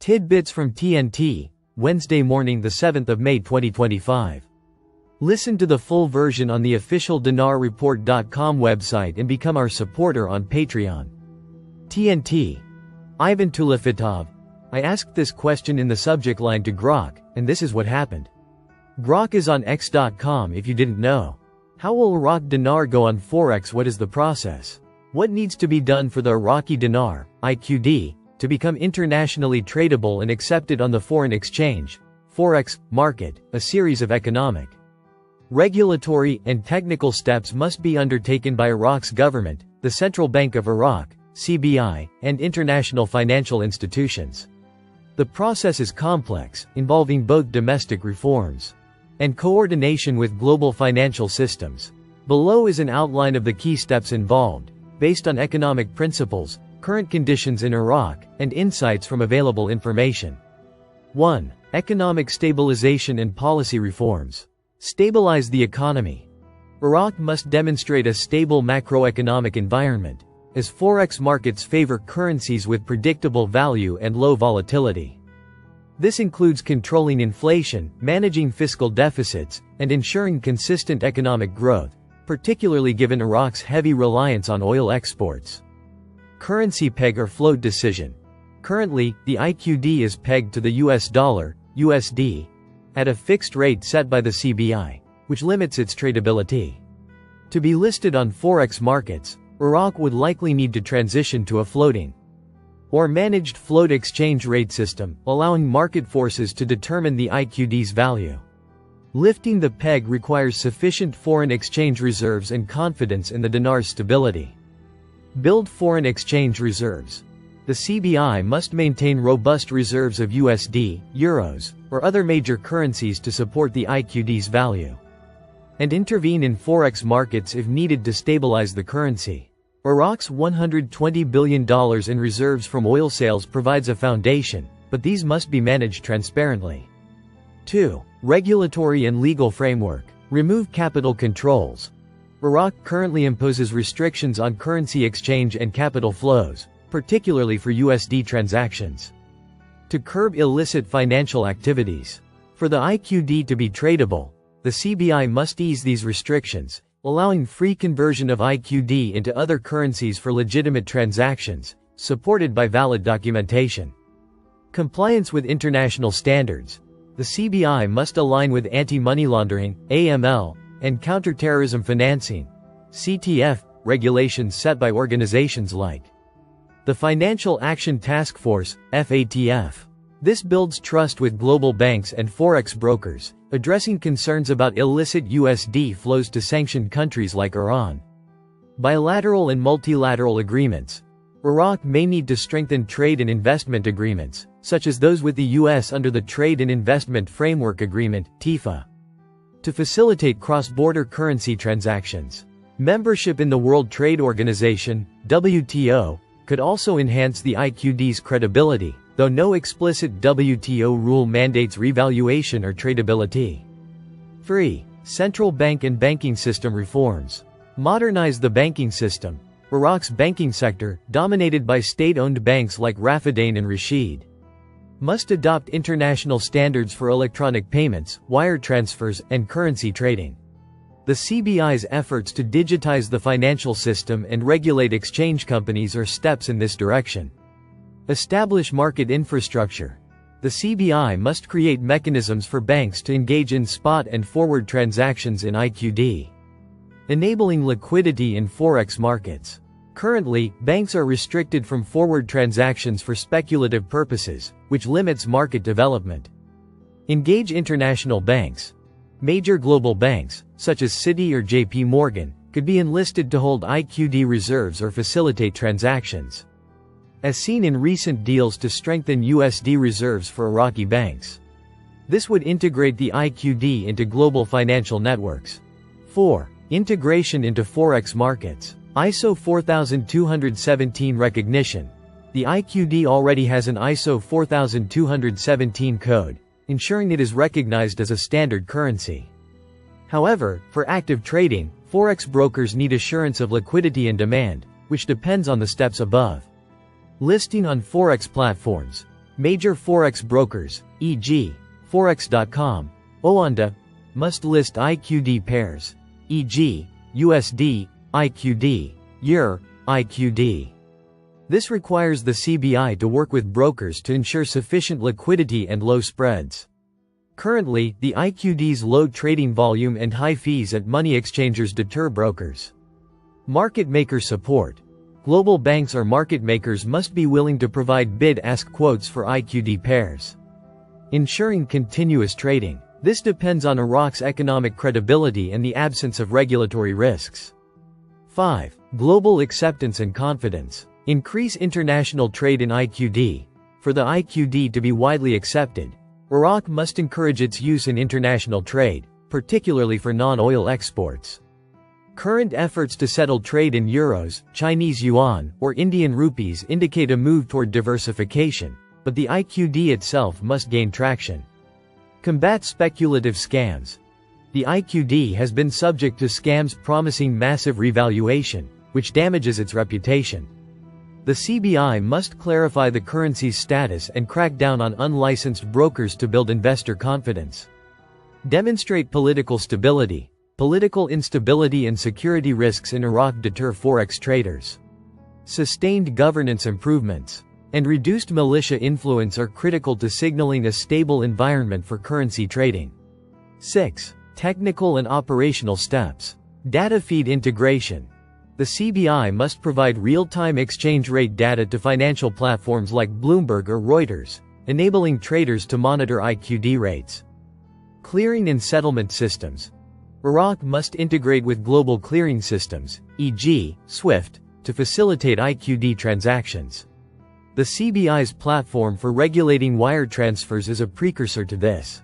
Tidbits from TNT, Wednesday morning, the 7th of May 2025. Listen to the full version on the official dinarreport.com website and become our supporter on Patreon. TNT. Ivan Tulifitov. I asked this question in the subject line to Grok, and this is what happened. Grok is on X.com if you didn't know. How will Iraq dinar go on Forex? What is the process? What needs to be done for the Iraqi dinar, IQD, to become internationally tradable and accepted on the foreign exchange, Forex, market? A series of economic, regulatory, and technical steps must be undertaken by Iraq's government, the Central Bank of Iraq, CBI, and international financial institutions. The process is complex, involving both domestic reforms and coordination with global financial systems. Below is an outline of the key steps involved, based on economic principles, current conditions in Iraq, and insights from available information. 1. Economic stabilization and policy reforms. Stabilize the economy. Iraq must demonstrate a stable macroeconomic environment, as Forex markets favor currencies with predictable value and low volatility. This includes controlling inflation, managing fiscal deficits, and ensuring consistent economic growth, particularly given Iraq's heavy reliance on oil exports. Currency peg or float decision. Currently, the IQD is pegged to the US dollar, USD, at a fixed rate set by the CBI, which limits its tradability. To be listed on Forex markets, Iraq would likely need to transition to a floating or managed float exchange rate system, allowing market forces to determine the IQD's value. Lifting the peg requires sufficient foreign exchange reserves and confidence in the dinar's stability. Build foreign exchange reserves. The CBI must maintain robust reserves of USD, euros, or other major currencies to support the IQD's value, and intervene in Forex markets if needed to stabilize the currency. Iraq's $120 billion in reserves from oil sales provides a foundation, but these must be managed transparently. 2. Regulatory and legal framework. Remove capital controls. Iraq currently imposes restrictions on currency exchange and capital flows, particularly for USD transactions, to curb illicit financial activities. For the IQD to be tradable, the CBI must ease these restrictions, allowing free conversion of IQD into other currencies for legitimate transactions, supported by valid documentation. Compliance with international standards. The CBI must align with anti-money laundering, AML, and counterterrorism financing, CTF, regulations set by organizations like the Financial Action Task Force, FATF. This builds trust with global banks and Forex brokers, addressing concerns about illicit USD flows to sanctioned countries like Iran. Bilateral and multilateral agreements. Iraq may need to strengthen trade and investment agreements, such as those with the U.S. under the Trade and Investment Framework Agreement, TIFA, to facilitate cross-border currency transactions. Membership in the World Trade Organization, WTO, could also enhance the IQD's credibility, though no explicit WTO rule mandates revaluation or tradability. 3. Central bank and banking system reforms. Modernize the banking system. Iraq's banking sector, dominated by state-owned banks like Rafidain and Rashid, must adopt international standards for electronic payments, wire transfers, and currency trading. The CBI's efforts to digitize the financial system and regulate exchange companies are steps in this direction. Establish market infrastructure. The CBI must create mechanisms for banks to engage in spot and forward transactions in IQD, enabling liquidity in Forex markets. Currently, banks are restricted from forward transactions for speculative purposes, which limits market development. Engage international banks. Major global banks, such as Citi or JP Morgan, could be enlisted to hold IQD reserves or facilitate transactions, as seen in recent deals to strengthen USD reserves for Iraqi banks. This would integrate the IQD into global financial networks. 4. Integration into Forex markets. ISO 4217 recognition. The IQD already has an ISO 4217 code, ensuring it is recognized as a standard currency. However, for active trading, Forex brokers need assurance of liquidity and demand, which depends on the steps above. Listing on Forex platforms. Major forex brokers, e.g., Forex.com, Oanda, must list IQD pairs, e.g., USD, IQD, EUR, IQD. This requires the CBI to work with brokers to ensure sufficient liquidity and low spreads. Currently, the IQD's low trading volume and high fees at money exchangers deter brokers. Market maker support. Global banks or market makers must be willing to provide bid-ask quotes for IQD pairs, ensuring continuous trading. This depends on Iraq's economic credibility and the absence of regulatory risks. 5. Global acceptance and confidence. Increase international trade in IQD. For the IQD to be widely accepted, Iraq must encourage its use in international trade, particularly for non-oil exports. Current efforts to settle trade in euros, Chinese yuan, or Indian rupees indicate a move toward diversification, but the IQD itself must gain traction. Combat speculative scams. The IQD has been subject to scams promising massive revaluation, which damages its reputation. The CBI must clarify the currency's status and crack down on unlicensed brokers to build investor confidence. Demonstrate political stability. Political instability and security risks in Iraq deter forex traders. Sustained governance improvements and reduced militia influence are critical to signaling a stable environment for currency trading. 6. Technical and operational steps. Data feed integration. The CBI must provide real-time exchange rate data to financial platforms like Bloomberg or Reuters, enabling traders to monitor IQD rates. Clearing and settlement systems. Iraq must integrate with global clearing systems, e.g., SWIFT, to facilitate IQD transactions. The CBI's platform for regulating wire transfers is a precursor to this.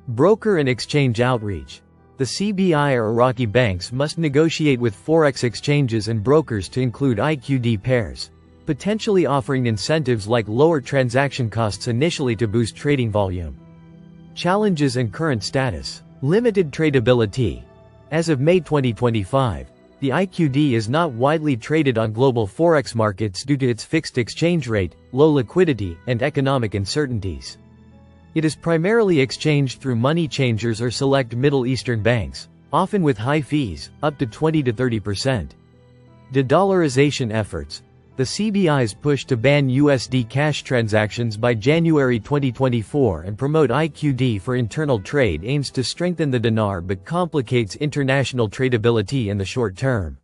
Broker and exchange outreach. The CBI or Iraqi banks must negotiate with forex exchanges and brokers to include IQD pairs, potentially offering incentives like lower transaction costs initially to boost trading volume. Challenges and current status. Limited tradability. As of May 2025, the IQD is not widely traded on global forex markets due to its fixed exchange rate, low liquidity, and economic uncertainties. It is primarily exchanged through money changers or select Middle Eastern banks, often with high fees, up to 20 to 30%. De-dollarization efforts. The CBI's push to ban USD cash transactions by January 2024 and promote IQD for internal trade aims to strengthen the dinar but complicates international tradability in the short term.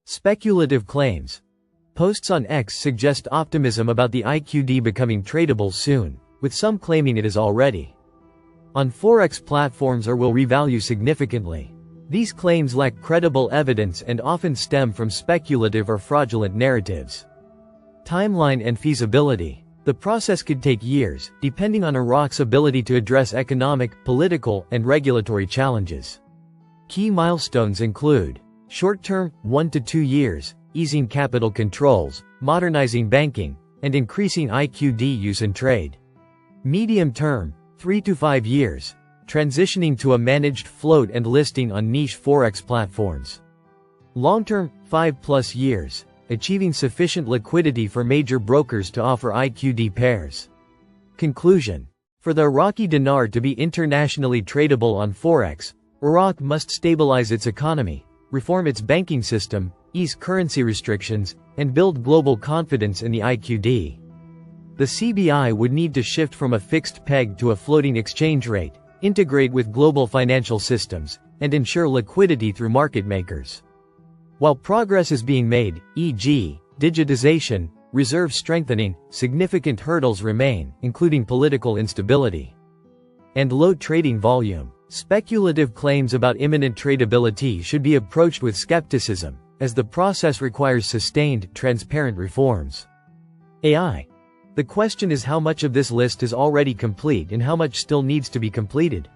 Speculative claims. Posts on X suggest optimism about the IQD becoming tradable soon, with some claiming it is already on forex platforms or will revalue significantly. These claims lack credible evidence and often stem from speculative or fraudulent narratives. Timeline and feasibility. The process could take years, depending on Iraq's ability to address economic, political, and regulatory challenges. Key milestones include short-term, 1 to 2 years, easing capital controls, modernizing banking, and increasing IQD use in trade. Medium-term, 3 to 5 years, transitioning to a managed float and listing on niche forex platforms. Long-term, 5+ years, achieving sufficient liquidity for major brokers to offer IQD pairs. Conclusion. For the Iraqi dinar to be internationally tradable on forex, Iraq must stabilize its economy, reform its banking system, ease currency restrictions, and build global confidence in the IQD. The CBI would need to shift from a fixed peg to a floating exchange rate, integrate with global financial systems, and ensure liquidity through market makers. While progress is being made, e.g., digitization, reserve strengthening, significant hurdles remain, including political instability and low trading volume. Speculative claims about imminent tradability should be approached with skepticism, as the process requires sustained, transparent reforms. AI. The question is how much of this list is already complete and how much still needs to be completed,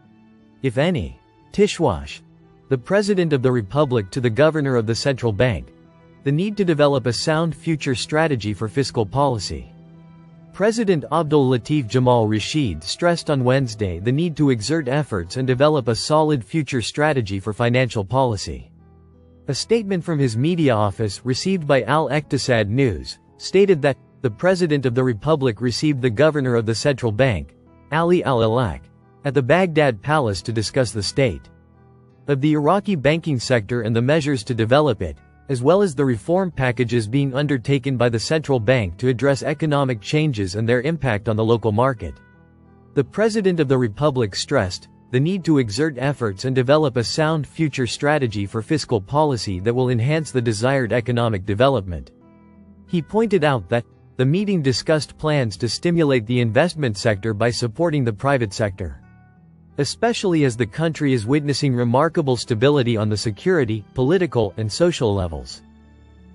if any. Tishwash. The President of the Republic to the Governor of the Central Bank. The need to develop a sound future strategy for fiscal policy. President Abdul Latif Jamal Rashid stressed on Wednesday the need to exert efforts and develop a solid future strategy for financial policy. A statement from his media office received by Al-Iqtisad News stated that the President of the Republic received the Governor of the Central Bank, Ali al-Alak, at the Baghdad Palace to discuss the state of the Iraqi banking sector and the measures to develop it, as well as the reform packages being undertaken by the central bank to address economic changes and their impact on the local market. The President of the Republic stressed the need to exert efforts and develop a sound future strategy for fiscal policy that will enhance the desired economic development. He pointed out that the meeting discussed plans to stimulate the investment sector by supporting the private sector, especially as the country is witnessing remarkable stability on the security, political, and social levels.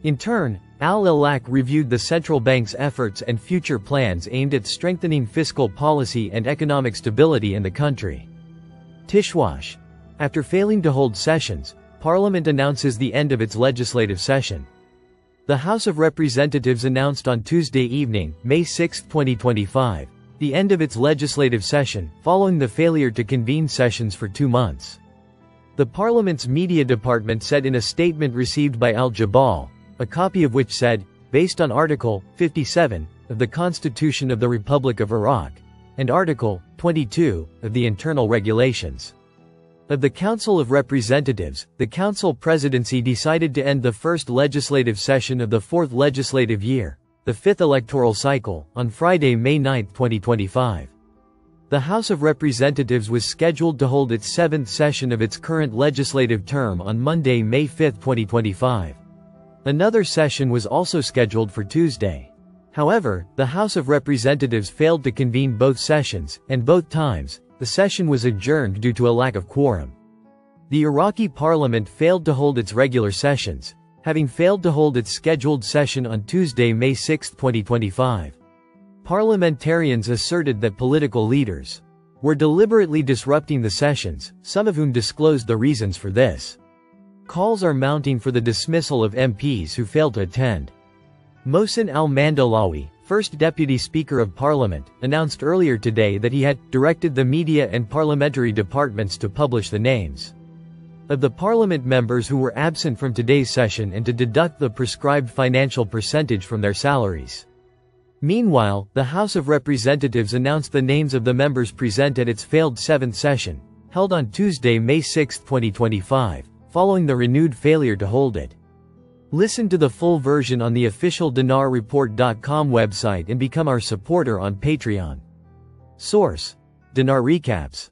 In turn, al-Alak reviewed the central bank's efforts and future plans aimed at strengthening fiscal policy and economic stability in the country. Tishwash. After failing to hold sessions, Parliament announces the end of its legislative session. The House of Representatives announced on Tuesday evening, May 6, 2025, the end of its legislative session, following the failure to convene sessions for 2 months. The Parliament's media department said in a statement received by Al-Jabal, a copy of which said, based on Article 57 of the Constitution of the Republic of Iraq, and Article 22 of the Internal Regulations of the Council of Representatives, the Council Presidency decided to end the first legislative session of the 4th legislative year, the 5th electoral cycle, on Friday, May 9, 2025. The House of Representatives was scheduled to hold its 7th session of its current legislative term on Monday, May 5, 2025. Another session was also scheduled for Tuesday. However, the House of Representatives failed to convene both sessions, and both times, the session was adjourned due to a lack of quorum. The Iraqi parliament failed to hold its regular sessions, having failed to hold its scheduled session on Tuesday, May 6, 2025. Parliamentarians asserted that political leaders were deliberately disrupting the sessions, some of whom disclosed the reasons for this. Calls are mounting for the dismissal of MPs who failed to attend. Mohsen al-Mandalawi, first Deputy Speaker of Parliament, announced earlier today that he had directed the media and parliamentary departments to publish the names of the parliament members who were absent from today's session and to deduct the prescribed financial percentage from their salaries. Meanwhile, the House of Representatives announced the names of the members present at its failed 7th session, held on Tuesday, May 6, 2025, following the renewed failure to hold it. Listen to the full version on the official dinarreport.com website and become our supporter on Patreon. Source: Dinar Recaps.